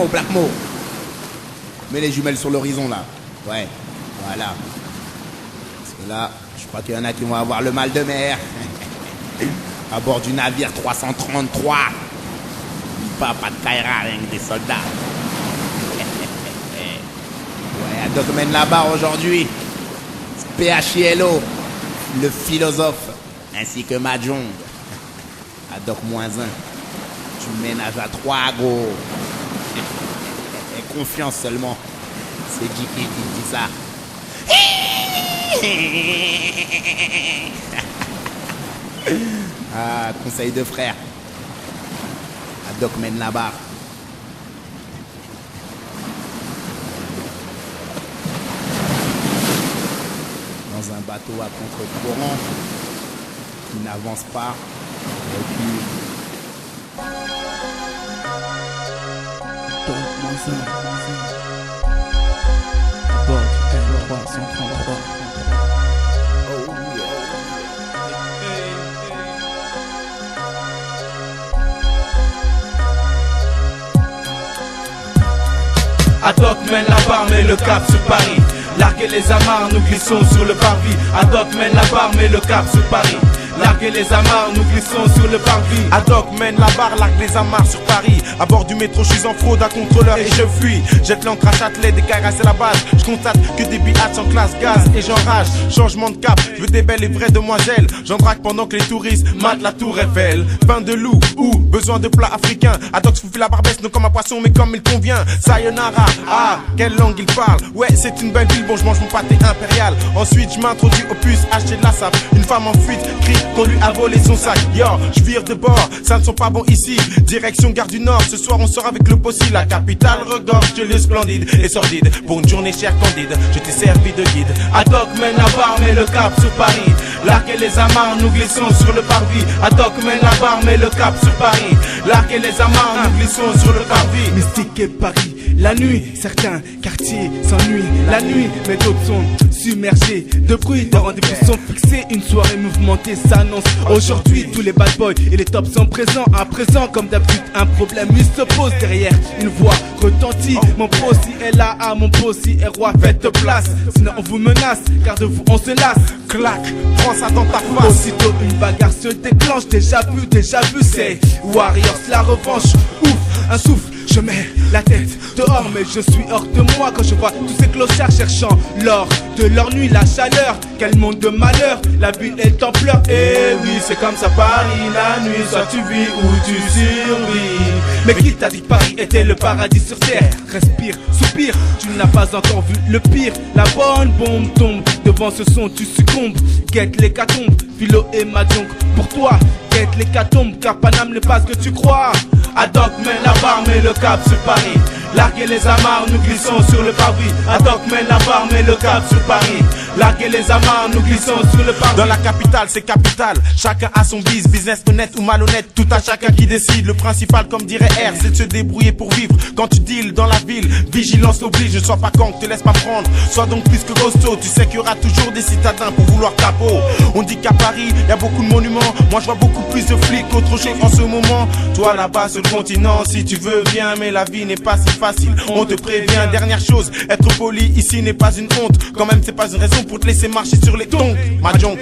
Black Mo. Mets les jumelles sur l'horizon là. Ouais, voilà. Parce que là, je crois qu'il y en a qui vont avoir le mal de mer. À bord du navire 333. Pas de Kaira, rien que des soldats. Ouais, Ad Hoc mène la barre aujourd'hui. PHILO, le philosophe, ainsi que Mahjong. Ad Hoc -1. Tu ménages à 3, gros. Et confiance seulement. C'est JP qui dit ça. Ah, conseil de frère. Ad Hoc mène la barre. Dans un bateau à contre-courant qui n'avance pas, recule. À bord du L333. Oh yeah. Ad Hoc mène la barre, met le cap sur Paris. Larguez les amarres, nous glissons sur le parvis. Ad Hoc mène la barre, met le cap sur Paris. Larguez les amarres, nous glissons sur le parvis. Ad Hoc mène la barre, largue les amarres sur Paris. À bord du métro, je suis en fraude à contrôleur et je fuis. Jette l'ancre à Châtelet, des Kairas c'est la base. Je constate que des biatchs en classe gaz et j'enrage. Changement de cap, je veux des belles et vraies demoiselles. J'en drague pendant que les touristes matent la tour Eiffel. Pain de loup ou besoin de plats africains. Ad Hoc se fout la barbesse, non comme un poisson mais comme il convient. Sayonara, ah, quelle langue il parle. Ouais, c'est une belle ville, bon je mange mon pâté impérial. Ensuite je m'introduis au puce, acheter de la sable. Une femme en fuite, crie qu'on lui a volé son sac. Yo, je vire de bord, ça ne sont pas bons ici. Direction Gare du Nord, ce soir on sort avec le possi. La capitale regorge de lieux splendides et sordides. Pour une journée chère candide, je t'ai servi de guide. Ad Hoc mène la barre, met le cap sur Paris. Larguez les amarres, nous glissons sur le parvis. Ad Hoc mène la barre, met le cap sur Paris. Larguez les amarres, nous glissons sur le parvis. Mystique et Paris, la nuit, certains quartiers s'ennuient. La nuit, mais d'autres sont submergés de bruit. Des rendez-vous sont fixés, une soirée mouvementée s'annonce. Aujourd'hui, tous les bad boys et les tops sont présents. À présent, comme d'habitude, un problème il se pose derrière. Une voix retentit. Mon possi est là, ah mon possi est roi, faites place. Sinon on vous menace, car de vous on se lasse. Clac, prends ça dans ta face. Aussitôt une bagarre se déclenche. Déjà vu, c'est Warriors la revanche. Ouf, un souffle, je mets la tête dehors, mais je suis hors de moi quand je vois tous ces clochards cherchant l'or de leur nuit, la chaleur. Quel monde de malheur, la ville est en pleurs. Eh oui, c'est comme ça Paris, la nuit, soit tu vis ou tu survis. Mais qui t'a dit que Paris était le paradis sur terre? Respire, soupire, tu n'as pas encore vu le pire. La bonne bombe tombe, devant ce son tu succombes. Guette l'hécatombe, Philo et Mahjong pour toi. Guette l'hécatombe, car Paname n'est pas ce que tu crois. Ad Hoc mène la barre, met le cap sur Paris. Larguez les amarres, nous glissons sur le parvis. Ad Hoc mène la barre, met le cap sur Paris. Larguez les amarres, nous glissons sur le parvis. Dans la capitale, c'est capital. Chacun a son business honnête ou malhonnête. Tout à chacun qui décide. Le principal, comme dirait R, c'est de se débrouiller pour vivre. Quand tu deals dans la ville, vigilance oblige. Ne sois pas con, te laisse pas prendre. Sois donc plus que costaud. Tu sais qu'il y aura toujours des citadins pour vouloir ta peau. On dit qu'à Paris, y a beaucoup de monuments. Moi, je vois beaucoup plus de flics qu'autre chose en ce moment. Toi, là-bas, sur le continent, si tu veux, viens. Mais la vie n'est pas si facile. On te prévient. Dernière chose, être poli ici n'est pas une honte. Quand même, c'est pas une raison pour te laisser marcher sur les tongs. Mahjong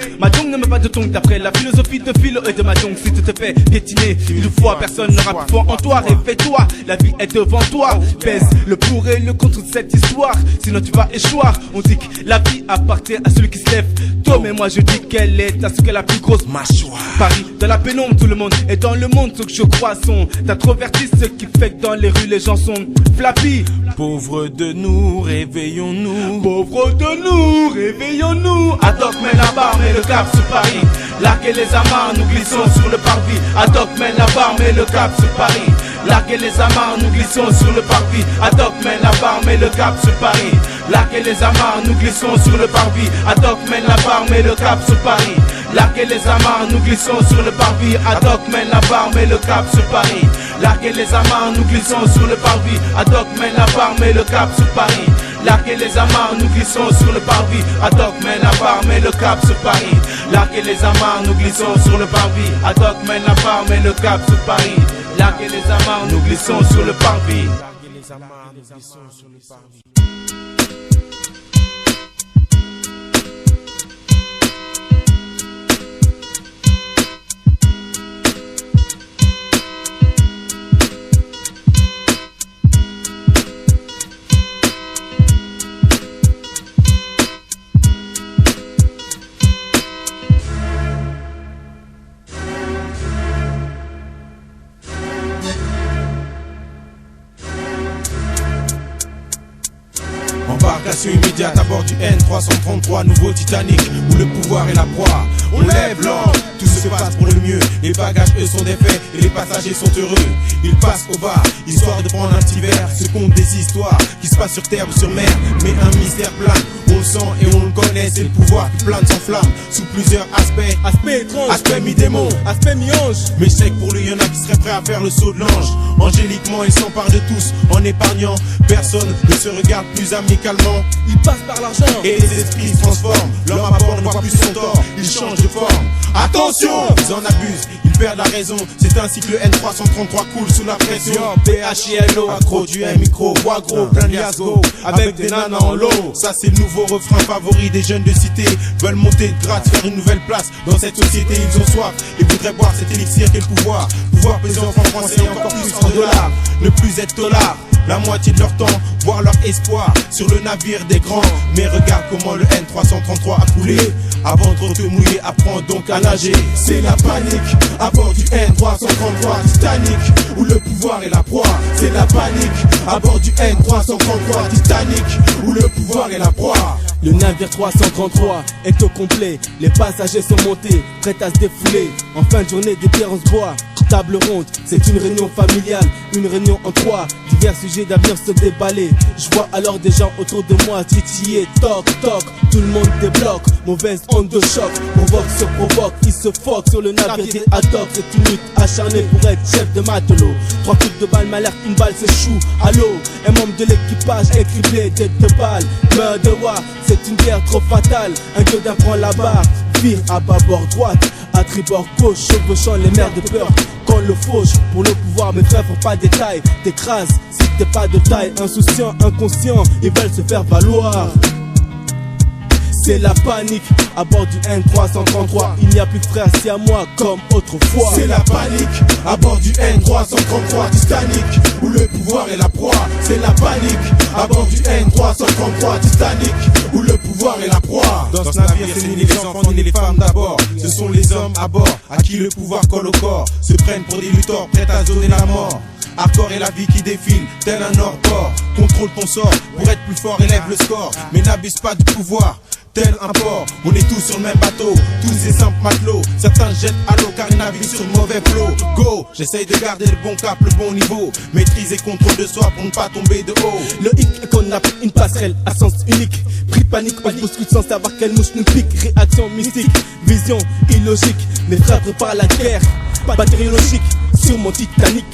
ne met pas de tongs d'après la philosophie de Philo et de Mahjong. Si tu te fais piétiner une fois, personne n'aura plus foi en toi. Réveille-toi, la vie est devant toi. Pèse le pour et le contre de cette histoire, sinon tu vas échouer. On dit que la vie appartient à celui qui se lève tôt, mais moi je dis qu'elle est à ce qu'elle a la plus grosse mâchoire. Paris, dans la pénombre, tout le monde est dans le monde. Ce que je crois sont introvertis, ce qui fait que dans les rues les gens sont flappis. Pauvres de nous, réveillons-nous. Pauvres de nous, réveillons-nous. Ad Hoc mène la barre, met le cap sur Paris. Larguez les amarres, nous glissons sur le parvis. Ad Hoc mène la barre, met le cap sur Paris. Larguez les amarres, nous glissons sur le parvis. Ad Hoc mène la barre, met le cap sur Paris. Larguez les amarres, nous glissons sur le parvis. Ad Hoc mène la barre, met le cap sur Paris. Larguez les amarres, nous glissons sur le parvis. Ad Hoc mène la barre, met le cap sur Paris. Larguez les amarres, nous glissons sur le parvis. Ad Hoc mène la barre, met le cap sur Paris. Larguez les amarres, nous glissons sur le parvis. Ad Hoc mène la barre, met le cap sur Paris. Larguez les amarres, nous glissons sur le parvis. Ad Hoc mène la barre, met le cap sur Paris. Larguez les amarres, nous glissons sur le parvis. amarres, nous glissons sur le parvis. Embarcation immédiate à bord du N333, nouveau Titanic, où le pouvoir est la proie. On lève l'angle, tout se passe pour le mieux. Les bagages eux sont défaits et les passagers sont heureux. Ils passent au bar, histoire de prendre un petit verre. Se comptent des histoires qui se passent sur terre ou sur mer. Mais un mystère plane, on le sent et on le connaît. C'est le pouvoir qui plane sans flamme, sous plusieurs aspects. Aspect étrange, Aspect mi-démon, aspect mi-ange. mais je sais que pour lui y'en a qui seraient prêts à faire le saut de l'ange. Angéliquement il s'empare de tous en épargnant. Personne ne se regarde plus amicalement. Il passe par l'argent Et les esprits se transforment. L'homme à bord ne voit plus son tort, il change de forme. Attention, ils en abusent, ils perdent la raison. C'est ainsi que le N333 coule sous la pression. PHILO, accro du micro, voix gros, plein de liasgo, avec des nanas en lot. Ça c'est le nouveau refrain favori des jeunes de cité. Veulent monter de grade, faire une nouvelle place dans cette société. Ils ont soif et voudraient boire cet élixir qu'est le pouvoir. Pouvoir peser en francs français et encore plus en dollars. Ne plus être tolard, la moitié de leur temps, voir leur espoir sur le navire des grands. Mais regarde comment le N333 a coulé. Avant de te mouiller, apprends donc à nager. C'est la panique à bord du N333 Titanic, où le pouvoir est la proie. C'est la panique à bord du N333 Titanic, où le pouvoir est la proie. Le navire 333 est au complet. Les passagers sont montés, prêts à se défouler. En fin de journée, des pierres en se boit. Table ronde, c'est une réunion familiale, une réunion en trois. Divers sujets d'avenir se déballer. Je vois alors des gens autour de moi titiller. Toc toc, tout le monde débloque. Mauvaise onde de choc, provoque sur provoque. Ils se foquent sur le navire des ad-hoc. C'est une lutte acharnée pour être chef de matelot. 3 coups de balle m'alerte, une balle s'échoue. Allô, un membre de l'équipage est criblé, tête de balle. Meurt de roi, c'est une guerre trop fatale. Un gueudin prend la barre, vire à bâbord droite, à tribord gauche, chevauchant les mers de peur. Quand le fauche, pour le pouvoir, mes frères font pas détail. T'écrases si t'es pas de taille. Insouciant, inconscient, ils veulent se faire valoir. C'est la panique à bord du N333. Il n'y a plus de frères si à moi comme autrefois. C'est la panique à bord du N333 Titanic, où le pouvoir est la proie. C'est la panique à bord du N333 Titanic, où le pouvoir est la proie. Dans ce navire c'est ni les enfants ni les femmes d'abord. Ce sont les hommes à bord à qui le pouvoir colle au corps. Se prennent pour des lutteurs prêts à donner la mort. Hardcore et la vie qui défile, tel un hors-port. Contrôle ton sort, pour être plus fort élève le score. Mais n'abuse pas du pouvoir, tel un port. On est tous sur le même bateau, tous des simples matelots. Certains jettent à l'eau car ils naviguent sur le mauvais flot. Go, j'essaye de garder le bon cap, le bon niveau. Maîtriser contrôle de soi pour ne pas tomber de haut. Le hic est qu'on a pris une passerelle à sens unique. Pris panique, on se bouscule sans savoir quelle mouche nous pique. Réaction mystique, vision illogique. Mes frères préparent la guerre, bactériologique sur mon Titanic.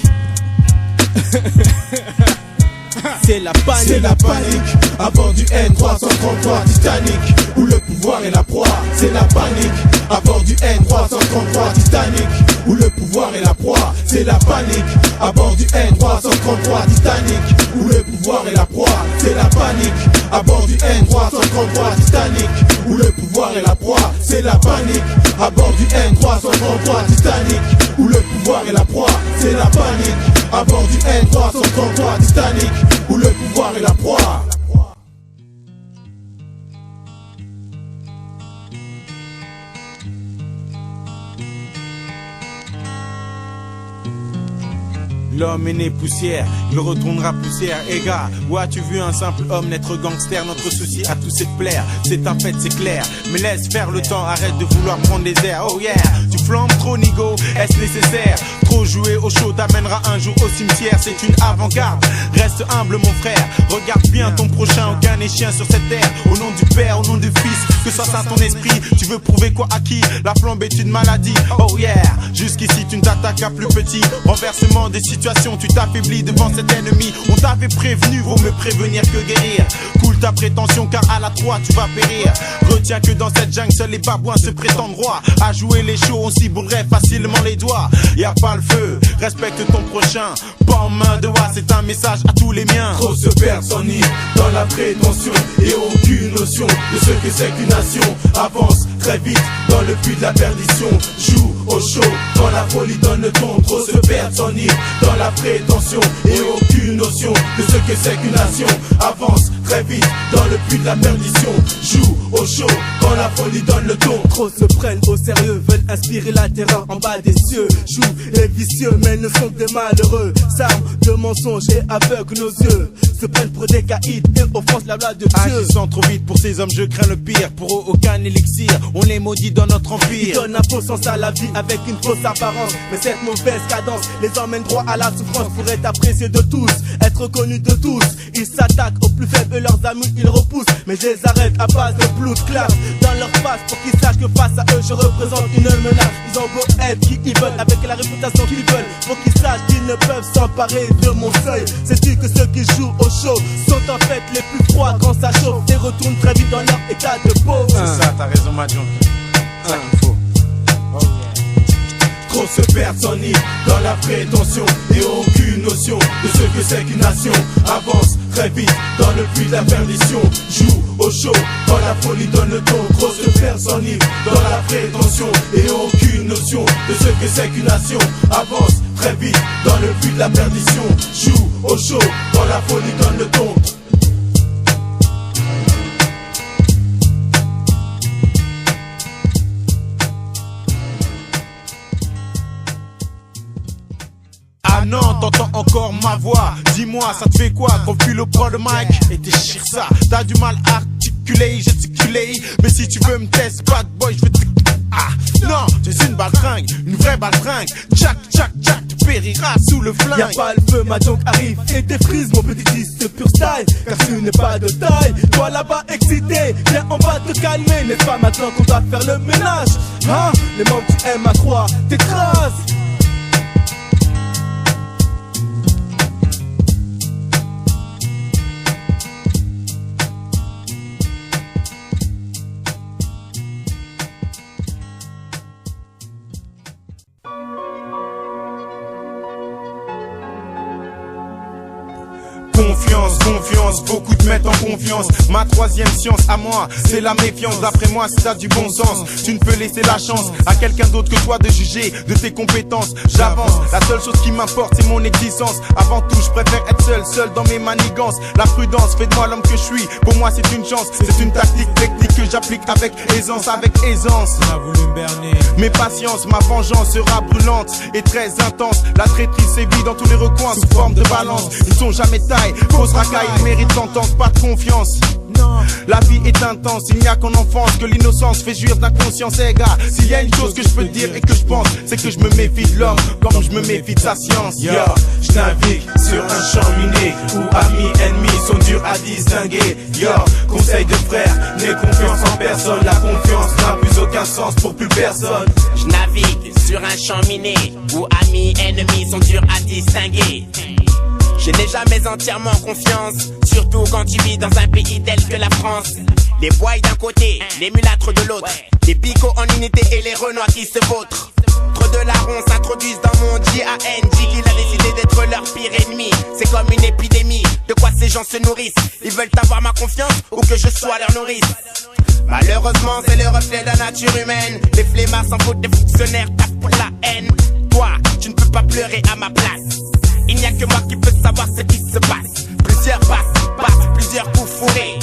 C'est la panique. C'est la panique à bord du N333 Titanic, où le pouvoir est la proie. C'est la panique à bord du N333 Titanic, où le pouvoir est la proie. C'est la panique à bord du N333 Titanic, où le pouvoir est la proie. C'est la panique à bord du N333 Titanic, où le pouvoir est la proie. C'est la panique à bord du N333 Titanic, où le pouvoir est la proie. C'est la panique à bord du N333 Titanic, où le pouvoir est la proie. L'homme est né poussière, il retournera poussière. Eh gars, où as-tu vu un simple homme naître gangster? Notre souci à tous c'est de plaire, c'est un fait, c'est clair. Mais laisse faire le temps, arrête de vouloir prendre les airs. Oh yeah, tu flambes trop nigo, est-ce nécessaire? Trop jouer au show t'amènera un jour au cimetière. C'est une avant-garde, reste humble mon frère. Regarde bien ton prochain, aucun n'est chien sur cette terre. Au nom du Père, au nom du Fils, que ça ton esprit. Tu veux prouver quoi à qui? La flambe est une maladie. Oh yeah, jusqu'ici tu ne t'attaques à plus petit. Renversement des situations, tu t'affaiblis devant cet ennemi. On t'avait prévenu, vaut mieux prévenir que guérir. Cool ta prétention car à la 3 tu vas périr. Retiens que dans cette jungle seuls les babouins se prétendent rois. À jouer les shows on s'y brûlerait facilement les doigts. Y'a pas le feu, respecte ton prochain, pas en main de oie, c'est un message à tous les miens. Trop se perdre s'ennuie dans la prétention et aucune notion de ce que c'est qu'une nation. Avance très vite dans le puits de la perdition. Joue au show quand la folie donne le ton. Trop se perdre s'ennuie dans la prétention et aucune notion de ce que c'est qu'une nation. Avance très vite dans le puits de la perdition. Joue au show quand la folie donne le ton. Trop se prennent au sérieux, veulent inspirer la terreur en bas des cieux. Jouent les vicieux, mais ne sont que des malheureux. S'arment de mensonges et aveuglent nos yeux. Se prennent pour des caïds et offensent la loi de Dieu. Agissant trop vite pour ces hommes, je crains le pire. Pour eux, aucun élixir, on les maudit dans notre empire. Ils donnent un faux sens à la vie avec une fausse apparence. Mais cette mauvaise cadence les emmène droit à la souffrance. Pour être apprécié de tous, être connu de tous, ils s'attaquent aux plus faibles et leurs amis ils repoussent. Mais je les arrête à base de blood clap dans leur face pour qu'ils sachent que face à eux je représente une menace. Ils ont beau être qui ils veulent, avec la réputation qu'ils veulent, pour qu'ils sachent qu'ils ne peuvent s'emparer de mon seuil. Sais-tu que ceux qui jouent au show sont en fait les plus froids quand ça chauffe et retournent très vite dans leur état de pauvre. C'est ça, t'as raison Mahjong, c'est ça qu'il faut. Trop se perdre s'ennuie dans la prétention et aucune notion de ce que c'est qu'une nation. Avance très vite dans le puits de la perdition. Joue au show quand la folie donne le ton. Trop se perdre s'ennuie dans la prétention et aucune notion de ce que c'est qu'une nation. Avance très vite dans le puits de la perdition. Joue au show quand la folie donne le ton. Ah non, t'entends encore ma voix. Dis-moi, ça te fait quoi qu'on file au port de mic et déchire ça? T'as du mal à articuler, gesticuler. Mais si tu veux me tester, bad boy, je vais te... Ah, non, j'ai une baltringue, une vraie baltringue. Tchac, tchac, tchac, tu périras sous le flingue. Y'a pas le feu, Mahjong arrive et défrise mon petit disque pur style. Car tu n'es pas de taille, toi là-bas excité. Viens, on va te calmer, n'est-ce pas maintenant qu'on doit faire le ménage? Hein, les membres tu aimes à 3 t'écrases. Confiance, confiance, beaucoup te mettent en confiance. Ma troisième science à moi, c'est la méfiance. D'après moi, si t'as du bon sens, tu ne peux laisser la chance à quelqu'un d'autre que toi de juger de tes compétences. J'avance, la seule chose qui m'importe c'est mon existence. Avant tout, je préfère être seul dans mes manigances. La prudence fait de moi l'homme que je suis. Pour moi c'est une chance, c'est une tactique technique que j'applique avec aisance, On a voulu me berner. Mes patiences, ma vengeance sera brûlante et très intense. La traîtrise sévit dans tous les recoins sous forme de balance. Ils ne sont jamais taille, fausse racaille, ils méritent l'entente, pas de confiance. La vie est intense, il n'y a qu'en enfance que l'innocence fait jouir d'inconscience. Eh gars, s'il y a une chose que je peux te dire et que je pense, c'est que je me méfie de l'homme comme je me méfie de sa science. Yo, je navigue sur un champ miné où amis, ennemis sont durs à distinguer. Yo, conseil de frère, n'aie confiance en personne. La confiance n'a plus aucun sens pour plus personne. Je navigue sur un champ miné où amis, ennemis sont durs à distinguer. Je n'ai jamais entièrement confiance, surtout quand tu vis dans un pays tel que la France. Les boys d'un côté, les mulâtres de l'autre, les bigots en unité et les renois qui se vautrent. Trop de larrons s'introduisent dans mon JAN. Qu'il a décidé d'être leur pire ennemi. C'est comme une épidémie, de quoi ces gens se nourrissent. Ils veulent avoir ma confiance ou que je sois leur nourrice. Malheureusement c'est le reflet de la nature humaine. Les flemmards s'en foutent des fonctionnaires, tapent pour la haine. Toi, tu ne peux pas pleurer à ma place. Il n'y a que moi qui peux savoir ce qui se passe. Plusieurs passent, plusieurs coups fourrés.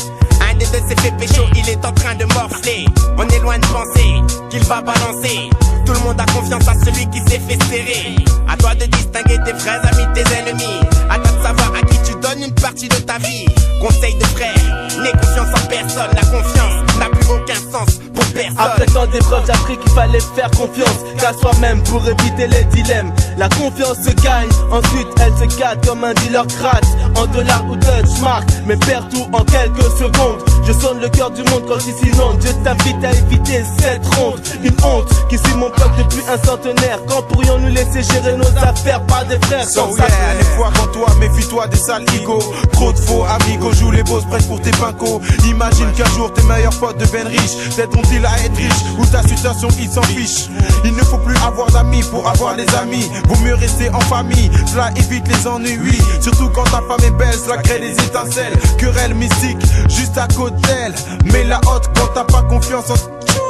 Un des deux s'est fait pécho, il est en train de morfler. On est loin de penser qu'il va balancer. Tout le monde a confiance à celui qui s'est fait serrer. À toi de distinguer tes vrais amis, tes ennemis. À toi de savoir à qui tu donnes une partie de ta vie. Conseil de frère, n'aie confiance en personne. La confiance n'a plus aucun sens. pour personne. Après tant d'épreuves, j'ai appris qu'il fallait faire confiance qu'à soi-même pour éviter les dilemmes. La confiance se gagne, ensuite elle se gâte comme un dealer crack. En dollars ou Dutch mark, mais perd tout en quelques secondes. Je sonne le cœur du monde quand il s'inonde. Je t'invite à éviter cette ronde. Une honte qui suit mon peuple depuis un centenaire. Quand pourrions-nous laisser gérer nos affaires par des frères sans yeah, les fois quand toi, méfie-toi des sales ego. Trop de faux amigos jouent les boss prêts pour tes pincos. Imagine qu'un jour tes meilleurs potes deviennent riches. T'aideront-ils à être riche ou ta situation ils s'en fichent. Il ne faut plus avoir d'amis pour avoir des amis. Vaut mieux rester en famille, cela évite les ennuis. Surtout quand ta femme est belle, cela crée des étincelles. Querelle mystique, juste à côté d'elle. Mais la haute quand t'as pas confiance en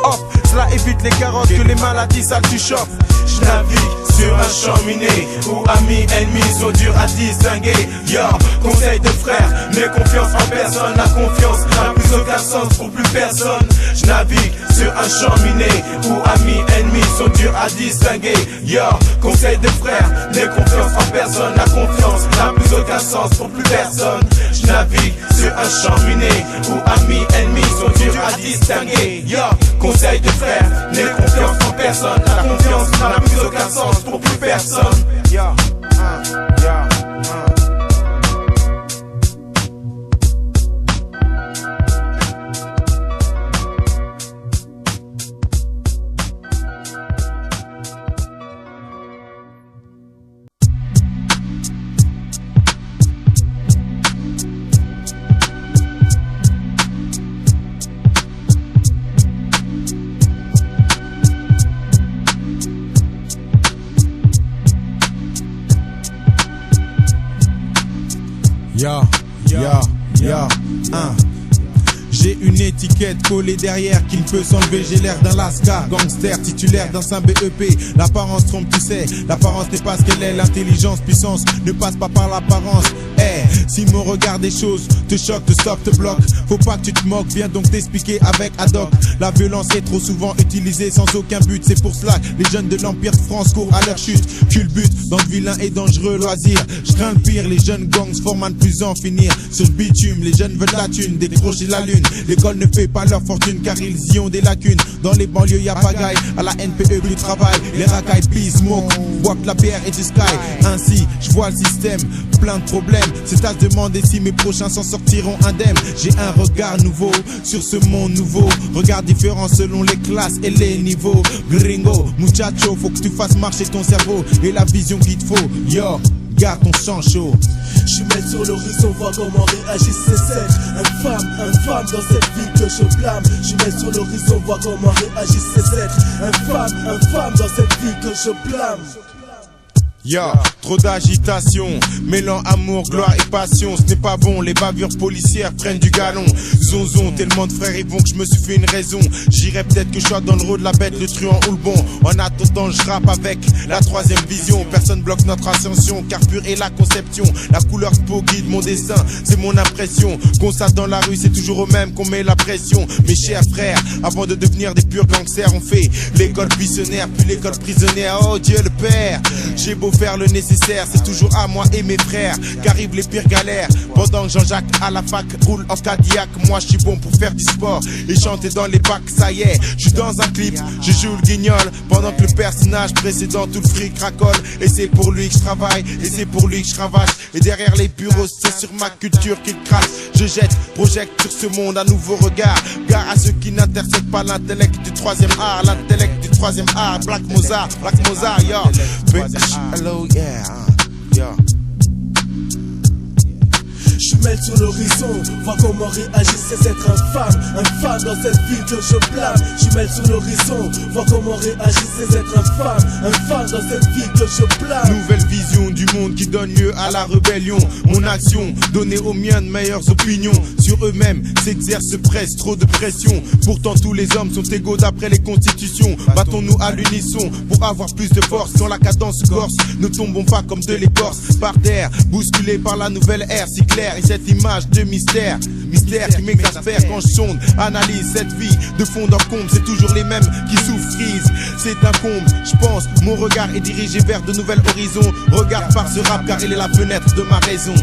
off. Cela évite les carottes que les maladies sales tu chopes. Je navigue sur un champ miné où amis, ennemis sont durs à distinguer. Yo, conseil de frère, n'aie confiance en personne. La confiance n'a plus aucun sens pour plus personne. Je navigue sur un champ miné où amis, ennemis sont durs à distinguer. Yo, conseil de frère, n'aie confiance en personne. La confiance n'a plus aucun sens pour plus personne. Je navigue sur un champ miné où amis, ennemis sont durs à distinguer. Yo, conseil de frère, n'aie confiance en personne. La confiance n'a plus aucun sens pour plus personne. Yeah, yeah. J'ai une étiquette collée derrière qui ne peut s'enlever. J'ai l'air d'un lascar, gangster, titulaire d'un saint BEP. L'apparence trompe, tu sais, l'apparence n'est pas ce qu'elle est. L'intelligence, puissance ne passe pas par l'apparence. Si mon regard des choses te choque, te stoppe, te bloque, faut pas que tu te moques, viens donc t'expliquer avec ad hoc. La violence est trop souvent utilisée sans aucun but. C'est pour cela que les jeunes de l'Empire de France courent à leur chute. Culbute dans de vilains et dangereux loisirs. Je crains le pire, les jeunes gangs se forment à ne plus en finir. Sur le bitume, les jeunes veulent la thune, décrocher la lune. L'école ne fait pas leur fortune car ils y ont des lacunes. Dans les banlieues y'a pagaille, à la NPE plus de travail. Les racailles pissent, smoke, boivent de la bière et du sky. Ainsi, je vois le système, plein de problèmes. C'est à se demander si mes prochains s'en sortiront indemnes. J'ai un regard nouveau sur ce monde nouveau. Regard différent selon les classes et les niveaux. Gringo, muchacho, faut que tu fasses marcher ton cerveau et la vision qu'il te faut. Yo, garde ton sang chaud. Je mets sur l'horizon, vois comment réagissent ces êtres. Infâme dans cette vie que je blâme. Je mets sur l'horizon, vois comment réagissent ces êtres. Infâme dans cette vie que je blâme. Trop d'agitation, mêlant amour, gloire et passion. Ce n'est pas bon, les bavures policières prennent du galon. Zonzon, tellement de frères et bons que je me suis fait une raison. J'irais peut-être que je sois dans le rôle de la bête, le truand ou le bon. En attendant, je rappe avec la troisième vision. Personne bloque notre ascension, car pure est la conception. La couleur de peau guide mon destin, c'est mon impression. Constate dans la rue, c'est toujours au même qu'on met la pression. Mes chers frères, avant de devenir des purs gangsters, on fait l'école buissonnaire, puis l'école prisonnière. Oh Dieu le Père, j'ai beau faire le nécessaire, c'est toujours à moi et mes frères qu'arrivent les pires galères. Pendant que Jean-Jacques à la fac roule en Cadillac, moi je suis bon pour faire du sport et chanter dans les bacs. Ça y est, je suis dans un clip, je joue le guignol pendant que le personnage précédent tout le fric racole. Et c'est pour lui que je travaille, et c'est pour lui que je cravache. Et derrière les bureaux, c'est sur ma culture qu'il crache. Je jette, projecte sur ce monde un nouveau regard. Gare à ceux qui n'interceptent pas l'intellect du troisième art. L'intellect du troisième art, Black Mozart, yo. Hello, yeah, yeah. Je mets sur l'horizon, vois comment réagissent ces êtres infâmes dans cette vie que je blâme. Je mets sur l'horizon, vois comment réagissent ces êtres infâmes dans cette vie que je blâme. Nouvelle vision du monde qui donne lieu à la rébellion. Mon action, donner aux miens de meilleures opinions. Sur eux-mêmes s'exerce presse, trop de pression. Pourtant tous les hommes sont égaux d'après les constitutions. Battons-nous à l'unisson pour avoir plus de force. Dans la cadence corse, ne tombons pas comme de l'écorce. Par terre, bousculés par la nouvelle ère si claire. Et cette image de mystère qui m'exaspère quand je sonde, analyse cette vie de fond en comble. C'est toujours les mêmes qui souffrent, c'est un comble. Je pense, mon regard est dirigé vers de nouvelles horizons. Regarde par ce rap car il est la fenêtre de ma raison.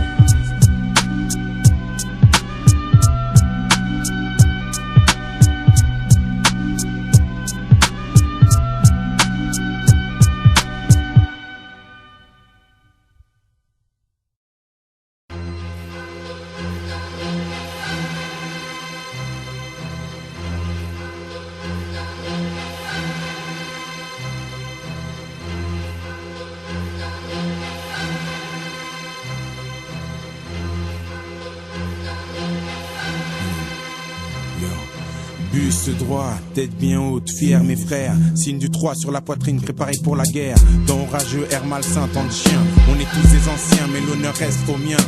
Buste droit, tête bien haute, fier mes frères. Signe du 3 sur la poitrine, préparé pour la guerre. Dans orageux, air malsain, tant de chiens. On est tous des anciens, mais l'honneur reste au mien.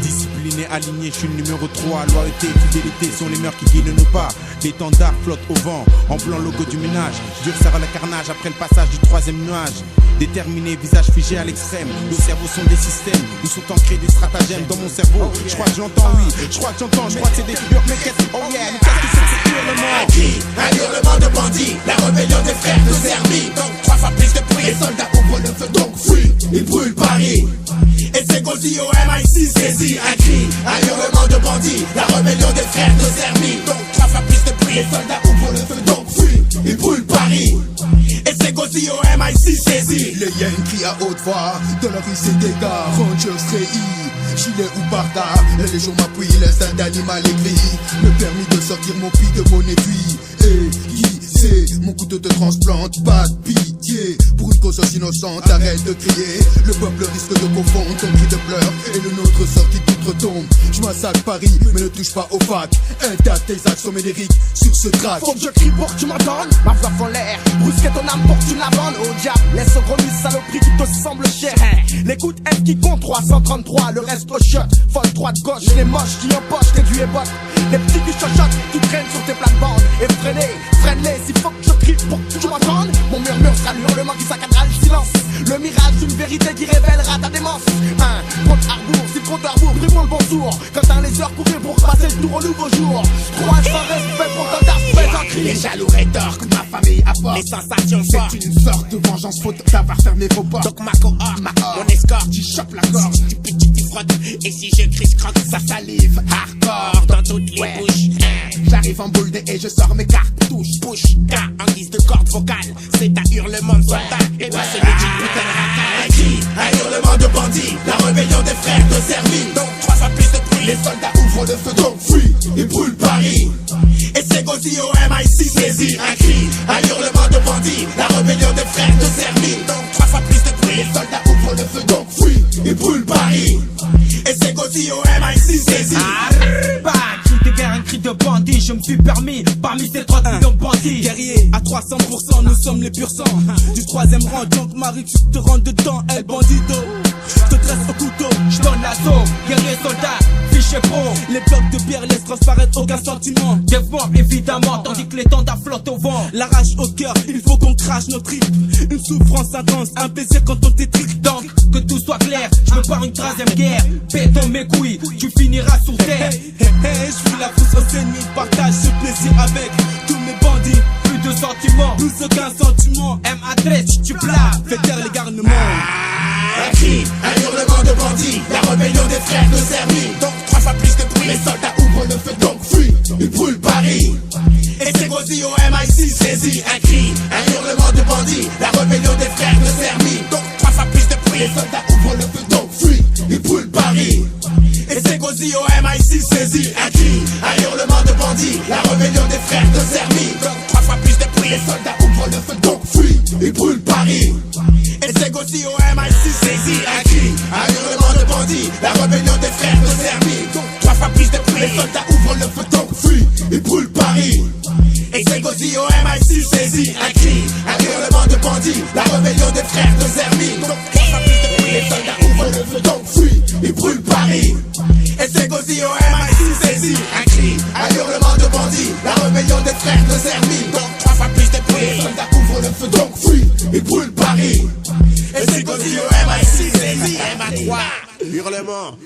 Discipliné, aligné, je suis le numéro 3. Loyauté, fidélité sont les mœurs qui guident nos pas. L'étendard flotte au vent, en blanc logo du ménage. Dur sert le carnage après le passage du 3e nuage. Déterminé, visage figé à l'extrême. Nos cerveaux sont des systèmes où sont ancrés des stratagèmes dans mon cerveau. Je crois que j'entends, oui, je crois que j'entends, je crois que c'est des figures. Mais qu'est-ce que, oh yeah, mais qu'est-ce que c'est que ce hurlement? Un cri, un hurlement de bandits, la rébellion des frères de Serbie. Donc 3 fois plus de bruit, les soldats ouvrent le feu, donc fuient, ils brûlent Paris. Et c'est Gozi au MI6 saisit. Un cri, un hurlement de bandits, la rébellion des frères de Serbie. Donc 3 fois plus de bruit, les soldats ouvrent le feu, donc fuient, ils brûlent Paris. Et c'est Gozi au MI6 saisit. Les Yankees crie à haute voix, dans la rue c'est des gars, Rangers Rei, gilet ou barda, la légion m'appuie, l'instinct d'animal aigri, me permis de sortir mon pied de mon étui, et qui c'est, mon couteau te transplante, pas de pitié, pour une conscience innocente, arrête de crier, le peuple risque de confondre ton cri de pleurs, et le nôtre sorti d'outre-tombe, je massacre Paris, mais ne touche pas au fac, intact tes axes sont médériques, sur ce track, faut que je crie pour que tu m'entends, ma voix en l'air, brusquer ton âme pour que tu la vendes, au diable, laisse au gros saloperie qui te semble cher. L'écoute est qui compte 333, le reste au shot. Folle droite gauche, les moches qui empochent tes vieux bottes. Les petits qui chuchotent, qui traînent sur tes plates-bandes. Et freine-les, s'il faut que je crie pour que tu m'entendes. Mon murmure sera le hurlement qui saccadera le silence. Le mirage d'une vérité qui révélera ta démence. Un compte à rebours, si le compte à rebours, pris pour le bon tour. Quand t'as les heures courir pour passer le tour au nouveau jour. 3 sans respect pour ton taf, fais un cri. Les jaloux rétorquent, ma famille apporte. Les sensations fortes, c'est une sorte de vengeance faute d'avoir fermé vos portes. Donc ma cohorte, mon escorte, tu chopes la corde, tu frottes. Et si je crie, je croque, ça salive hardcore dans toutes les bouches. J'arrive en boule de et je sors mes cartes touche. Push, K en guise de corde vocale. C'est un hurlement de soldat. Et toi celui qui putain de racal. Un cri, un hurlement de bandit. La rébellion des frères de Serbie. Donc 3 fois plus de bruit. Les soldats ouvrent le feu, donc fuient, ils brûlent Paris. Et c'est Gozi au MI6 saisit. Un cri, un hurlement de bandit. La rébellion des frères de Serbie. Donc 3 fois plus de bruit. Les soldats ouvrent le feu, donc fuient, ils brûlent Paris. Et c'est Gozi au MI6 saisit. Cri de guerre, un cri de bandit, je me suis permis parmi ces 3 millions de bandits. Guerrier, à 300%, nous sommes les purs sang. Du 3e rang, donc Marie, tu te rends dedans, el bandito. Je te tresse au couteau, je donne l'assaut. Guerrier, soldat, fiché pro. Les blocs de pierre laissent transparaître aucun sentiment. Dévore évidemment, tandis que l'étendard flotte au vent. La rage au cœur, il faut qu'on crache nos tripes. Une souffrance intense, un plaisir quand on t'étrique. Donc, que tout soit clair, je me pars une 3e guerre. Pétons mes couilles, tu finiras sous terre. Je fous la frousse aux ennemis, partage ce plaisir avec tous mes bandits. Plus de sentiments, plus aucun sentiment. M13, tu plaques, fais taire les garnements. Un cri, un hurlement de bandits. La rébellion des frères de Serbie. Donc 3 fois plus de bruit. Les soldats ouvrent le feu, donc fuient, ils brûlent Paris. Et c'est Gozi au MI6 saisit. Un cri, un hurlement de bandits. La rébellion des frères de Serbie. Donc 3 fois plus de bruit. Les soldats ouvrent le feu, donc fuient, ils brûlent Paris. Et c'est Gozi au MI6 saisit. Un cri, un hurlement de bandits. La rébellion des frères de Serbie. Donc 3 fois plus de bruit. Les soldats ouvrent le feu, donc fuient, ils brûlent Paris. Et c'est Gozi au MI6 saisit. Un cri, un hurlement de bandits. La rébellion des frères de Serbie. Donc 3 fois plus de bruit. Les soldats ouvrent le feu, donc fuient, ils brûlent Paris. Et c'est Gozi au MI6 saisit. Un cri, un hurlement de bandits. La rébellion des frères de Serbie. Donc 3 fois plus de bruit. Les soldats ouvrent le feu, donc fuient, ils brûlent Paris. Et c'est Gozi au MI6 saisit. Un cri, un hurlement de bandits. La rébellion des frères de Serbie. Donc 3 fois plus de bruit. Les soldats ouvrent le feu, donc fuient, ils brûlent Paris. Et c'est Gozi au MI6 saisit. MA3, hurlement.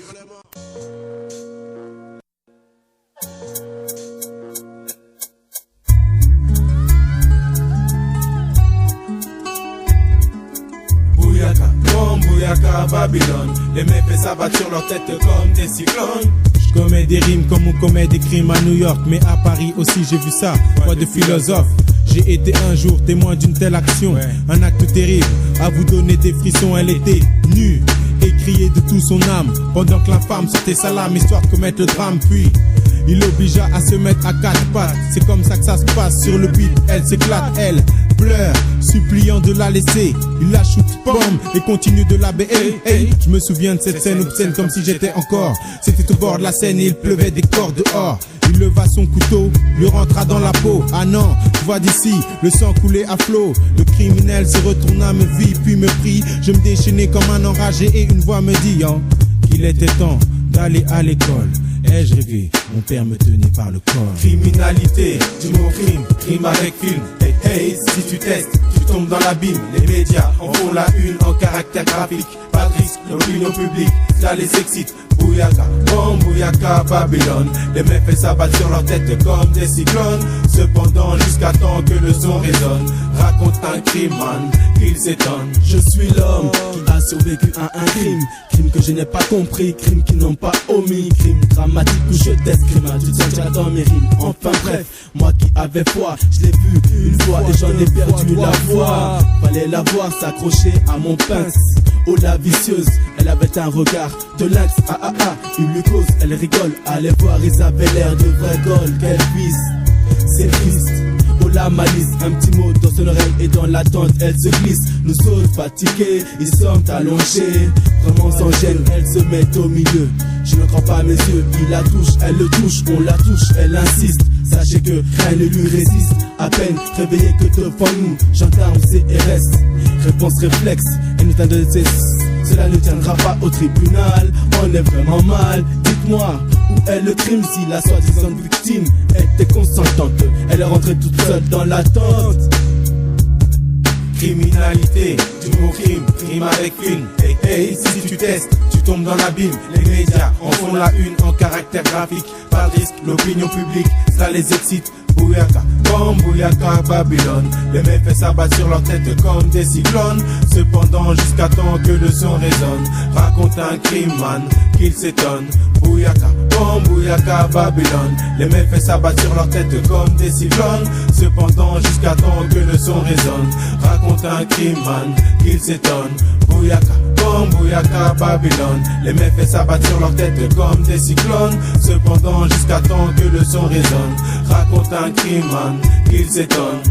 Bouyaka, comme Bouyaka à Babylone. Les méfaits s'abattent sur leur tête comme des cyclones. Je commets des rimes comme on commet des crimes à New York. Mais à Paris aussi j'ai vu ça, quoi de philosophe. J'ai été un jour témoin d'une telle action, un acte terrible, à vous donner des frissons. Elle était nue et criait de tout son âme, pendant que la femme sortait sa lame, histoire de commettre le drame. Puis il l'obligea à se mettre à 4 pattes. C'est comme ça que ça se passe sur le beat. Elle s'éclate, elle pleure, suppliant de la laisser. Il la shoot, pomme, et continue de la baie. Hey, je me souviens de cette scène obscène comme si j'étais encore. C'était au bord de la Seine et il pleuvait des corps dehors. Il leva son couteau, lui rentra dans la peau. Ah non, tu vois d'ici, le sang coulait à flot. Le criminel se retourna, me vit, puis me prit. Je me déchaînais comme un enragé et une voix me dit qu'il était temps d'aller à l'école. Ai-je rêvé, mon père me tenait par le corps. Criminalité, du mot crime, crime avec film. Hey, hey, si tu testes, tu tombes dans l'abîme. Les médias en font la une en caractère graphique. Pas de risque, l'opinion publique, ça les excite. Bouyaka, bon Bouyaka, Babylone. Les méfaits s'abattent sur leur tête comme des cyclones. Cependant, jusqu'à temps que le son résonne, raconte un crime, man, qu'il s'étonne. Je suis l'homme qui a survécu à un crime. Crime que je n'ai pas compris, crime qui n'ont pas omis. Crime dramatique où je teste, crime indulgent dans mes rimes. Enfin bref, moi qui avais foi, je l'ai vu une fois et j'en ai perdu la voix. Fallait la voir s'accrocher à mon pince. Oh la vicieuse, elle avait un regard de lynx. Ah ah ah, une glucose, elle rigole. Allez voir, ils avaient l'air de vrai gold. Quelle pisse, c'est triste. Oh la malice, un petit mot dans son oreille et dans l'attente elle se glisse. Nous autres fatigués, ils sommes allongés. Vraiment sans gêne, elle se met au milieu. Je ne crois pas à mes yeux, il la touche, elle le touche, on la touche, elle insiste. Sachez que rien ne lui résiste. À peine réveillé que devant nous, gendarme CRS. Réponse réflexe, elle nous a de cesse. Cela ne tiendra pas au tribunal, on est vraiment mal. Dites-moi, où est le crime si la soi-disant victime était consentante? Elle est rentrée toute seule dans la tente. Criminalité, du mot crime, crime avec une. Hey, hey, si tu testes, tu tombes dans l'abîme. Les médias en font la une en caractère graphique. Pas de risque, l'opinion publique, ça les excite. Bouyaka, comme Bouyaka, Babylone. Les méfaits s'abattent sur leur tête comme des cyclones. Cependant, jusqu'à temps que le son résonne, raconte un crime, man, qu'il s'étonne. Bouyaka, comme Bouyaka, Babylone. Les méfaits s'abattent sur leur tête comme des cyclones. Cependant, jusqu'à temps que le son résonne, raconte un crime, man, qu'il s'étonne. Bouyaka, comme Bouyaka, Babylone. Les méfaits s'abattent sur leur tête comme des cyclones. Cependant, jusqu'à temps que le son résonne, raconte un crime, man, qu'il s'étonne.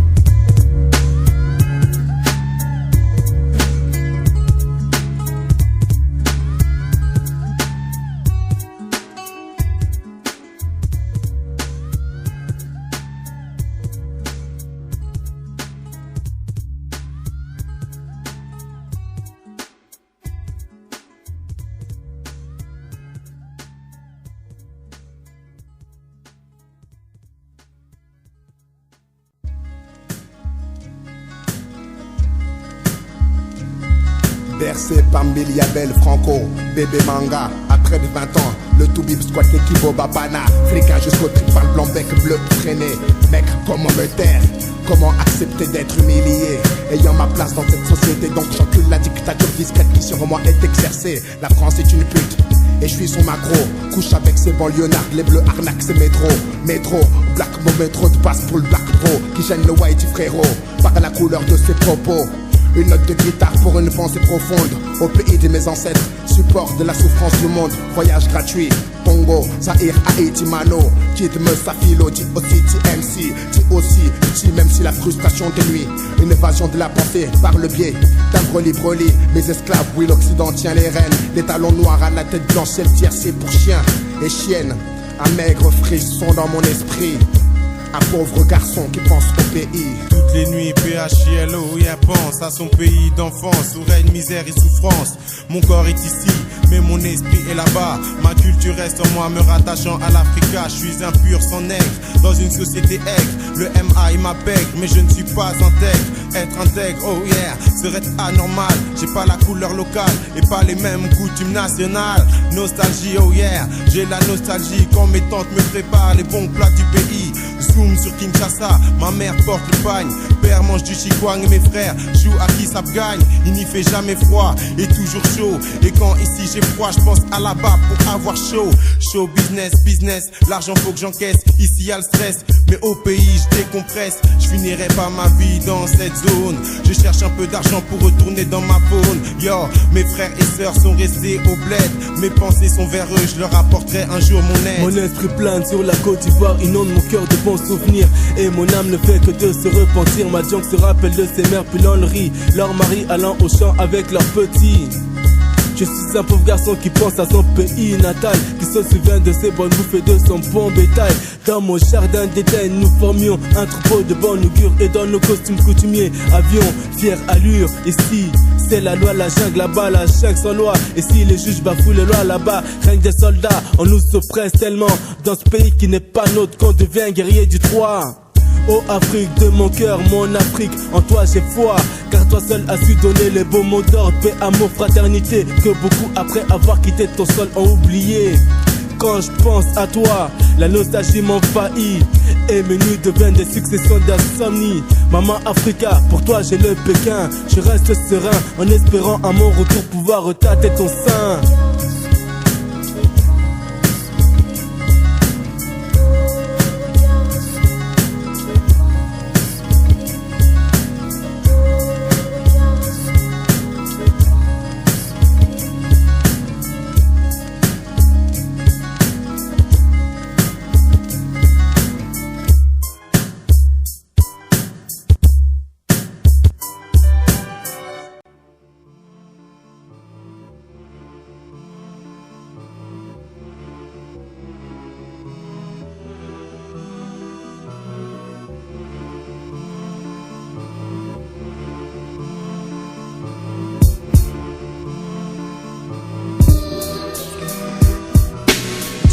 Bercé par Miliabel, Franco, bébé manga. À près de 20 ans, le tout bip squat Kibo Babana. Flicage jusqu'au trip par le blanc bec bleu traîné. Mec, comment me taire? Comment accepter d'être humilié? Ayant ma place dans cette société, donc j'encule la dictature discrète qui sur moi est exercée. La France est une pute et je suis son macro. Couche avec ses banlieunards, les bleus arnaquent ses métros. Métro, black mon métro de passe pour le black pro qui gêne le whitey frérot par la couleur de ses propos. Une note de guitare pour une pensée profonde. Au pays de mes ancêtres, support de la souffrance du monde. Voyage gratuit, Congo, Zaïre, Haïti, Mano. Kid me Safilo, dit aussi TMC. Dit aussi, petit même si la frustration t'ennuie. Une évasion de la pensée par le biais d'un broli. Mes esclaves, oui l'Occident tient les rênes. Les talons noirs à la tête blanche, c'est le tiercé pour chien et chienne. Un maigre frisson dans mon esprit. Un pauvre garçon qui pense au pays. Toutes les nuits, PHLO, yeah, pense à son pays d'enfance, où règne misère et souffrance. Mon corps est ici, mais mon esprit est là-bas. Ma culture reste en moi, me rattachant à l'Africa. Je suis un pur sang nègre, dans une société aigre. Le MI m'appelle, mais je ne suis pas intègre. Être intègre, oh yeah, serait anormal. J'ai pas la couleur locale, et pas les mêmes coutumes nationales. Nostalgie, oh yeah, j'ai la nostalgie quand mes tantes me préparent les bons plats du pays. Zoom sur Kinshasa, ma mère porte le pagne. Père mange du chikwang et mes frères jouent à qui ça gagne. Il n'y fait jamais froid et toujours chaud. Et quand ici j'ai froid, je pense à là-bas pour avoir chaud. Show business, l'argent faut que j'encaisse. Ici y a le stress, mais au pays je décompresse. Je finirai pas ma vie dans cette zone. Je cherche un peu d'argent pour retourner dans ma faune. Yo, mes frères et sœurs sont restés au bled. Mes pensées sont vers eux, je leur apporterai un jour mon aide. Mon esprit plane sur la Côte d'Ivoire, inonde mon cœur de bons souvenirs. Et mon âme ne fait que de se repentir. Ma junk se rappelle de ses mères pilant le riz, leur mari allant au champ avec leurs petits. Je suis un pauvre garçon qui pense à son pays natal, qui se souvient de ses bonnes bouffes et de son bon bétail. Dans mon jardin d'Éden, nous formions un troupeau de bonne augure, et dans nos costumes coutumiers, avions fière allure. Ici, c'est la loi, la jungle, là-bas, la jungle sans loi. Et si les juges bafouent les lois là-bas, règne des soldats, on nous oppresse tellement. Dans ce pays qui n'est pas nôtre, qu'on devient guerrier du droit. Oh Afrique de mon cœur, mon Afrique, en toi j'ai foi, car toi seul as su donner les beaux mots d'ordre, paix, amour, fraternité, que beaucoup après avoir quitté ton sol ont oublié. Quand je pense à toi, la nostalgie m'envahit, et mes nuits deviennent des successions d'insomnie. Maman Africa, pour toi j'ai le Pékin, je reste serein, en espérant à mon retour pouvoir retâter ton sein.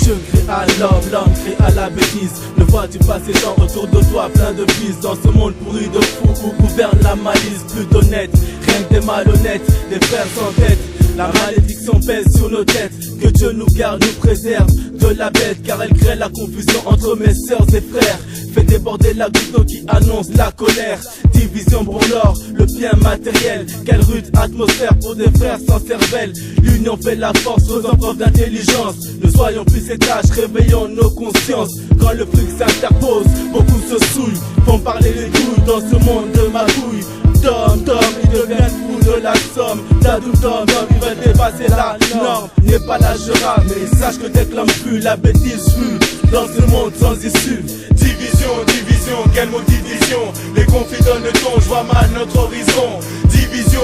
Dieu crée à l'homme, l'homme crée à la bêtise. Ne vois-tu pas ces gens autour de toi plein de vices? Dans ce monde pourri de fous où gouverne la malice, plus d'honnêtes, rien que des malhonnêtes, des frères sans tête. La malédiction pèse sur nos têtes, que Dieu nous garde, nous préserve de la bête, car elle crée la confusion entre mes sœurs et frères. Fait déborder la goutte qui annonce la colère. Division pour l'or, le bien matériel. Quelle rude atmosphère pour des frères sans cervelle. L'union fait la force, faisant preuve d'intelligence. Ne soyons plus ces tâches, réveillons nos consciences. Quand le fric s'interpose, beaucoup se souillent, font parler les douilles dans ce monde de magouilles. Tom, ils deviennent fous de la somme. D'adoum, ils veulent dépasser la norme. N'est pas la gérable, mais sache que dès que l'homme fuit, la bêtise fuit dans ce monde sans issue. Division, quelle maudite vision. Les conflits donnent le ton, je vois mal notre horizon. Division,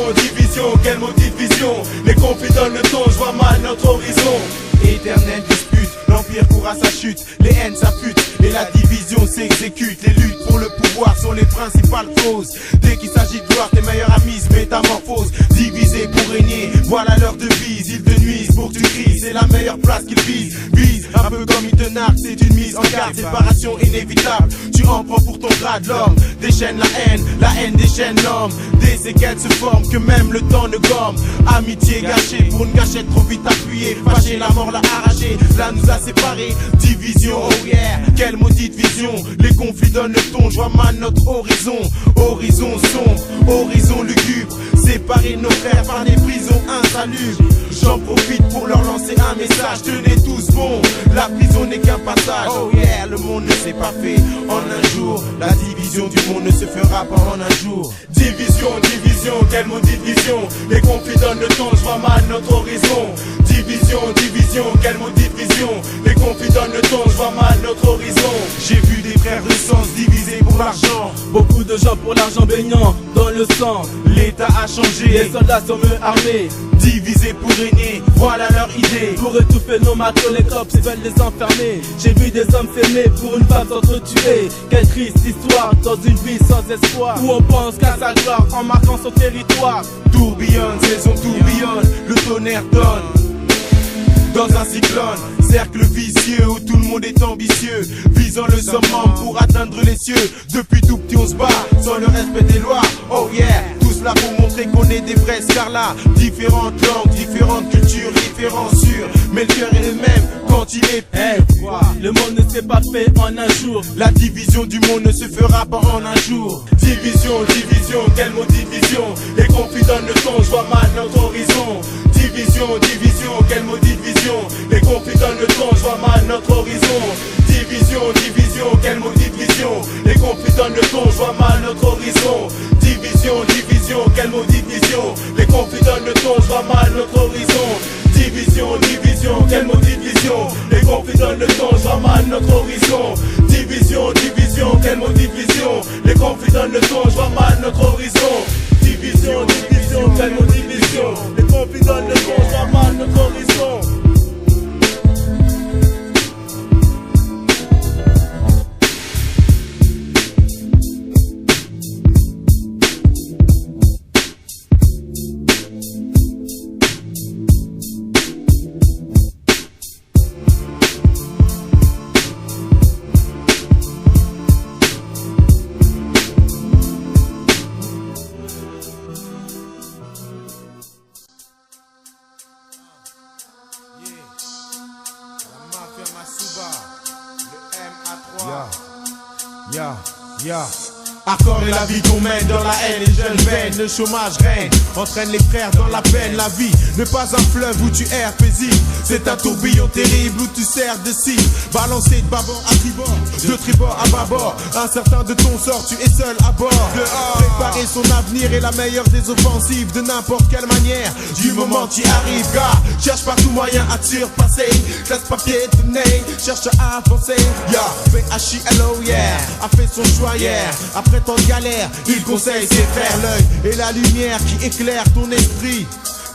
quelle maudite vision. Les conflits donnent le ton, je vois mal notre horizon. Éternelle dispute, l'empire court à sa chute. Les haines s'affûtent et la division s'exécute. Les luttes pour le pouvoir sont les principales causes. Dès qu'il s'agit de gloire, tes meilleurs amis se métamorphosent. Divisés pour régner, voilà leur devise. Ils te nuisent pour que tu cries, c'est la meilleure place qu'ils visent. Vise, un peu comme ils te narquent, c'est une mise en garde. Séparation inévitable, tu en prends pour ton grade. L'homme déchaîne la haine déchaîne l'homme. Des séquelles se forment que même le temps ne gomme. Amitié gâchée pour une gâchette trop vite appuyée. Fâché, la mort l'a arraché, là nous a séparés. Division, oh yeah, quelle maudite vision. Les conflits donnent le ton, je vois mal notre horizon. Horizon sombre, horizon lugubre. Séparer nos frères par des prisons insalubres. J'en profite pour leur lancer un message. Tenez tous bon, la prison n'est qu'un passage. Oh yeah, le monde ne s'est pas fait en un jour. La division du monde ne se fera pas en un jour. Division, quelle maudite vision. Les conflits donnent le ton, je vois mal notre horizon. Division, quelle maudite vision. Les conflits donnent le ton, je vois mal notre horizon. J'ai vu des frères de sang se diviser pour l'argent. Beaucoup de gens pour l'argent baignant dans le sang. L'État a changé, les soldats sont mieux armés. Divisés pour régner, voilà leur idée. Pour étouffer nos matos, les cops ils veulent les enfermer. J'ai vu des hommes s'aimer pour une femme s'entretuer. Quelle triste histoire dans une vie sans espoir, où on pense qu'à sa gloire en marquant son territoire. Tourbillonne, saison tourbillonne, le tonnerre donne. Dans un cyclone, cercle vicieux où tout le monde est ambitieux, visant le summum pour atteindre les cieux. Depuis tout petit on se bat, sans le respect des lois. Oh yeah, tout cela pour montrer qu'on est des vrais scarlats. Différentes langues, différentes cultures, différents sûrs, mais le cœur est le même quand il est pur. Le monde ne s'est pas fait en un jour. La division du monde ne se fera pas en un jour. Division, quelle maudite vision. Les conflits donnent le ton, je vois mal notre horizon. Division, quelle maudite vision. Les conflits donnent le ton, je vois mal notre horizon. Division, quelle maudite vision. Les conflits donnent le ton, je vois mal notre horizon. Division, quelle maudite vision. Les conflits donnent le ton, je vois mal notre horizon. Division, quelle maudite vision. Les conflits donnent le ton, je vois mal notre horizon. Division, quelle maudite vision. Les conflits donnent le ton, je vois mal notre horizon. Division, quelle maudite vision. Les conflits donnent le ton, je vois mal. Accord et la vie qu'on mène dans la haine, les jeunes veines, le chômage règne, entraîne les frères dans la peine. La vie n'est pas un fleuve où tu erres paisible, c'est un tourbillon terrible où tu sers de cible. Balancé de bâbord à tribord, de tribord à bâbord, incertain de ton sort, tu es seul à bord. Dehors, préparer son avenir est la meilleure des offensives, de n'importe quelle manière, du moment qui arrive. Gars, cherche par tout moyen à te surpasser, classe papier tenez, cherche à avancer. PHILO, yeah, a fait son choix hier. Après tant de galères, il conseille ses frères l'œil et la lumière qui éclaire ton esprit.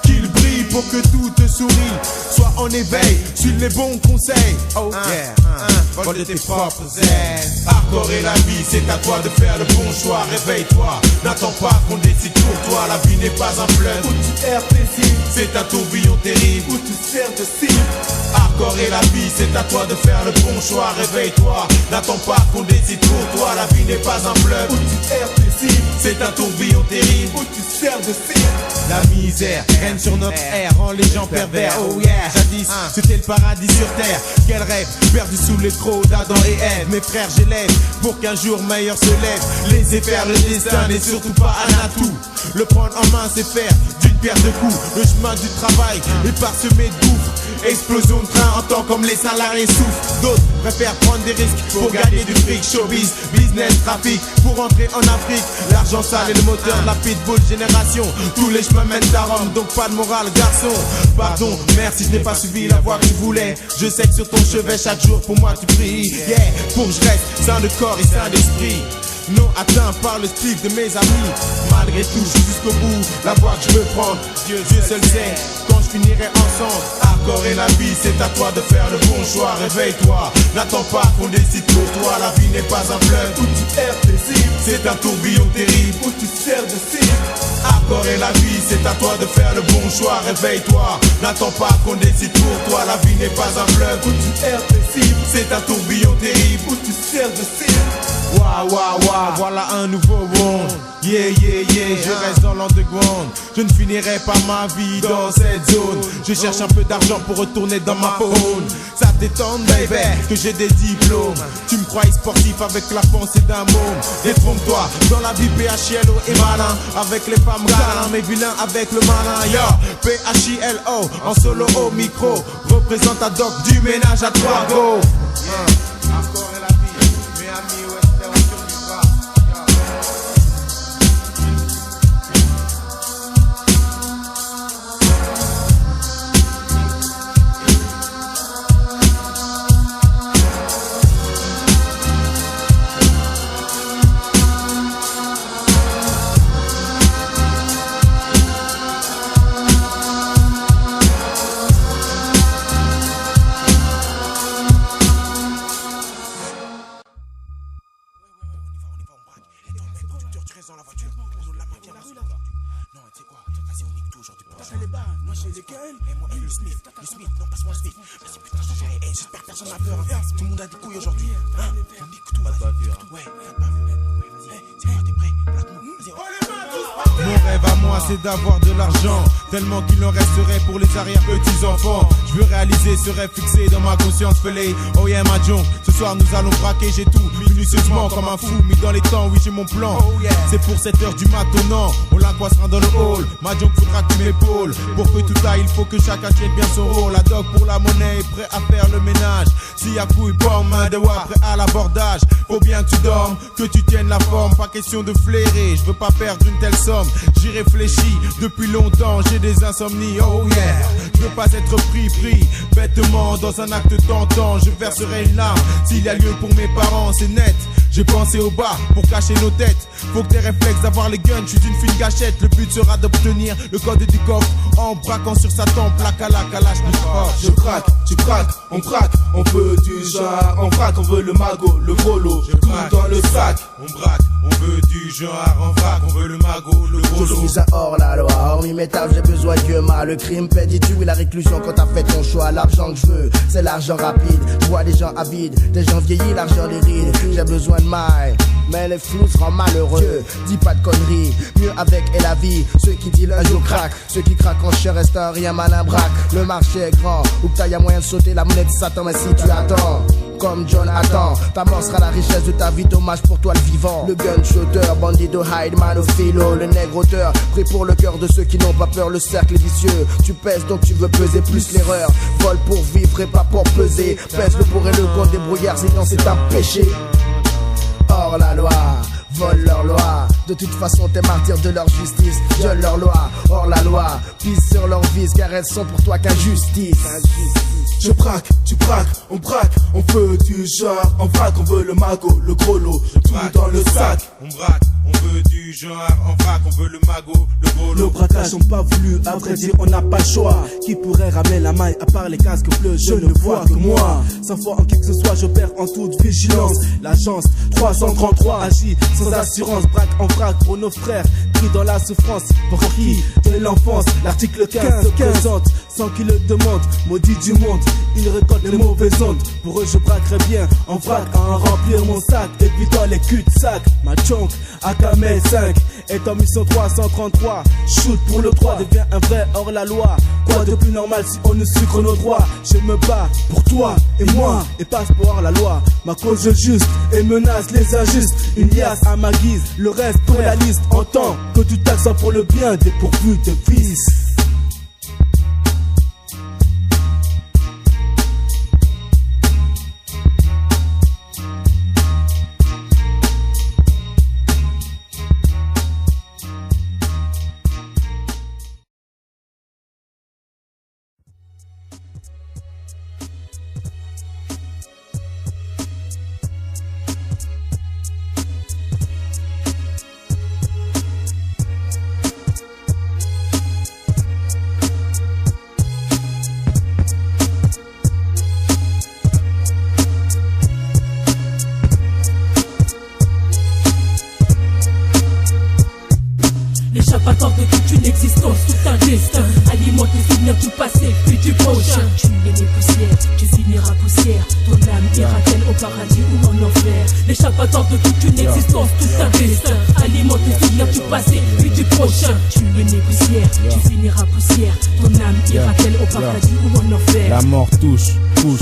Qu'il brille pour que tout te sourit. Sois en éveil, suis les bons conseils. Oh yeah, vole de tes propres ailes. Accord et la vie, c'est à toi de faire le bon choix. Réveille-toi, n'attends pas qu'on décide pour toi. La vie n'est pas un fleuve où tu erres paisible, c'est un tourbillon terrible où tu sers de cible. Accord et la vie, c'est à toi de faire le bon choix. Réveille-toi, n'attends pas qu'on décide pour toi. La vie n'est pas un fleuve où tu erres paisible, c'est un tourbillon terrible où tu sers de cible. La misère règne sur notre air, rend les gens pervers. Oh yeah, jadis c'était le paradis sur terre. Quel rêve, perdu sous les crocs d'Adam et Ève. Mes frères, j'élève pour qu'un jour meilleur se lève. Laissez faire le destin n'est surtout pas un atout. Le prendre en main, c'est faire d'une pierre deux coups. Le chemin du travail est parsemé de gouffres. Explosion de train en temps comme les salariés souffrent. D'autres préfèrent prendre des risques pour gagner du fric. Showbiz, business, trafic, pour entrer en Afrique. L'argent sale est le moteur de la pitbull génération. Tous les chemins mènent à Rome, donc pas de morale garçon. Pardon, merci, je n'ai pas suivi la voie que tu voulais. Je sais que sur ton chevet chaque jour pour moi tu pries. Yeah, pour que je reste sain de corps et sain d'esprit. Non atteint par le style de mes amis. Malgré tout, je suis jusqu'au bout. La voie que je veux prendre, Dieu seul sait quand je finirai ensemble. Accord et la vie, c'est à toi de faire le bon choix. Réveille-toi, n'attends pas qu'on décide pour toi. La vie n'est pas un fleuve où tu erres paisible, c'est un tourbillon terrible où tu sers de cible. Accord et la vie, c'est à toi de faire le bon choix. Réveille-toi, n'attends pas qu'on décide pour toi. La vie n'est pas un fleuve où tu erres paisible, c'est un tourbillon terrible où tu sers de cible. Waouh, waouh, waouh, voilà un nouveau monde. Yeah, yeah, yeah, je reste dans l'underground. Je ne finirai pas ma vie dans cette zone. Je cherche un peu d'argent pour retourner dans ma faune. Ça t'étonne, baby, que j'ai des diplômes. Tu me crois sportif avec la pensée d'un môme. Détrompe-toi, dans la vie PHILO est malin. Avec les femmes galins, mais vilain avec le malin. Yo, PHILO, en solo au micro. Représente à Doc du ménage à toi, go. Accord et la vie, mes amis, ouais. Dans la voiture, on nous la main bien là. Non, tu sais quoi, vas-y, on nique tout aujourd'hui. T'as fait les bas, moi j'ai lesquels. Et moi, le Smith, non, passe-moi le Smith. Vas-y, putain, j'espère que personne n'a peur. Tout le monde a des couilles aujourd'hui. Hein, on nique tout. Pas de bavure. Ouais, pas de bavure. Vas-y, c'est quoi, t'es prêt? Vas-y, mon rêve à moi, c'est d'avoir de l'argent. Tellement qu'il en resterait pour les arrière-petits-enfants. Je veux réaliser ce rêve fixé dans ma conscience fêlée. Oh yeah, ma jong, ce soir nous allons braquer. J'ai tout minutieusement comme un fou, mis dans les temps, oui j'ai mon plan. Oh yeah. C'est pour 7h du matin, non, on l'accroissera dans le hall. Ma jong faudra que tu m'épaules. Pour que tout aille, il faut que chacun tienne bien son rôle. La doc pour la monnaie, prêt à faire le ménage. S'il y a couille, pomme, main de wa, prêt à l'abordage. Faut bien que tu dormes, que tu tiennes la forme. Pas question de flairer, je veux pas perdre une telle somme. J'y réfléchis depuis longtemps, j'ai des insomnies, oh yeah. Je veux pas être pris bêtement dans un acte tentant. Je verserai une larme s'il y a lieu pour mes parents, c'est net. J'ai pensé au bas pour cacher nos têtes. Faut que t'aies réflexes d'avoir les guns, je suis une fine gâchette. Le but sera d'obtenir le code du coffre en braquant sur sa tempe la calage. Je craque, tu craques, on craque. On veut du genre, on frappe, on veut le magot, le gros lot. Tout dans le sac, on braque. On veut du genre en vrac, on veut le magot, le gros lot. Je suis un hors la loi, hormis mes tables, j'ai besoin que mal. Le crime paie, dis-tu, et la réclusion quand t'as fait ton choix. L'argent que je veux, c'est l'argent rapide. Je vois des gens avides, des gens vieillis, l'argent les rides. J'ai besoin de mailles, mais les flous se rendent malheureux. Dis pas de conneries, mieux avec et la vie. Ceux qui disent un jour crack, ceux qui craquent en chair restent un rien malin braque. Le marché est grand, où que t'as y a moyen de sauter la monnaie de Satan, mais si tu attends. comme Jonathan. Ta mort sera la richesse de ta vie, dommage pour toi le vivant. Le gunshooter, bandido, hide man, philo. Le nègre auteur, pris pour le cœur de ceux qui n'ont pas peur. Le cercle est vicieux, tu pèses donc tu veux peser plus l'erreur. Vol pour vivre et pas pour peser. Pèse le pour et le contre des brouillards, sinon c'est un péché. Hors la loi, volent leur loi. De toute façon t'es martyr de leur justice. Viole leur loi, hors la loi. Pisse sur leurs vices car elles sont pour toi qu'injustice. Je braque, tu braques, on veut du genre, en vrac, on veut le magot, le gros lot, tout dans le sac. On braque, on veut du genre, en vrac, on veut le magot, le gros lot. Le braquage on pas voulu, à vrai dire on n'a pas le choix. Qui pourrait ramener la maille à part les casques bleus, je ne vois que moi. Sans foi en qui que ce soit, je perds en toute vigilance. L'agence 333 agit sans assurance, braque en vrac pour nos frères, pris dans la souffrance. Pour qui de l'enfance, l'article 15 se présente, sans qu'ils le demandent, maudit du monde. Ils récoltent les mauvaises ondes. Pour eux je braquerai bien en vrac à en remplir mon sac. Et puis dans les cul-de-sac, ma chonk Akamel 5 est en mission 333. Shoot pour le 3, devient un vrai hors la loi. Quoi de plus normal si on nous sucre nos droits? Je me bats pour toi et moi et passe pour hors la loi. Ma cause juste et menace les injustes. Une liasse à ma guise, le reste pour la liste. Entends que tout axe pour le bien dépourvu de vices. L'échappatoire de toute une existence, tout un destin. Alimente les souvenirs du passé, puis du prochain. Tu es né poussière, tu finiras poussière. Ton âme ira-t-elle au paradis ou en enfer? L'échappatoire de toute une existence, tout un destin. Alimente les souvenirs du passé, puis du prochain. Tu es né poussière, tu finiras poussière. Ton âme ira-t-elle au paradis ou en enfer? La mort touche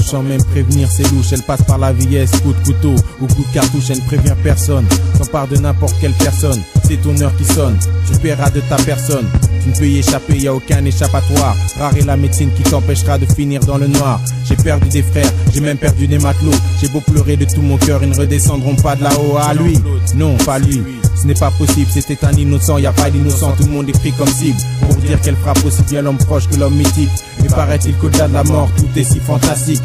sans même prévenir, c'est louche. Elle passe par la vieillesse, coup de couteau ou coup de cartouche. Elle ne prévient personne, s'empare de n'importe quelle personne. C'est ton heure qui sonne, tu paieras de ta personne. Tu ne peux y échapper, y a aucun échappatoire. Rare est la médecine qui t'empêchera de finir dans le noir. J'ai perdu des frères, j'ai même perdu des matelots. J'ai beau pleurer de tout mon cœur, ils ne redescendront pas de là-haut. Ah lui, non pas lui, ce n'est pas possible. C'était un innocent, y a pas d'innocent. Tout le monde est pris comme cible pour dire qu'elle frappe aussi bien l'homme proche que l'homme mythique. Mais paraît-il qu'au-delà de la mort, tout est si fantastique.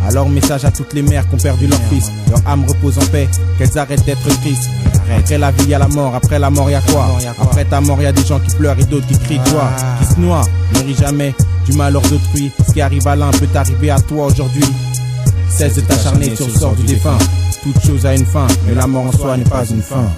Alors message à toutes les mères qui ont perdu leur fils. Leur âme repose en paix, qu'elles arrêtent d'être tristes. Après la vie y'a la mort, après la mort y'a quoi? Après ta mort y'a des gens qui pleurent et d'autres qui crient toi. Qui se noient, ne ris jamais du malheur d'autrui. Ce qui arrive à l'un peut arriver à toi aujourd'hui. Cesse de t'acharner sur le sort du défunt. Toute chose a une fin, mais la mort en soi n'est pas une fin.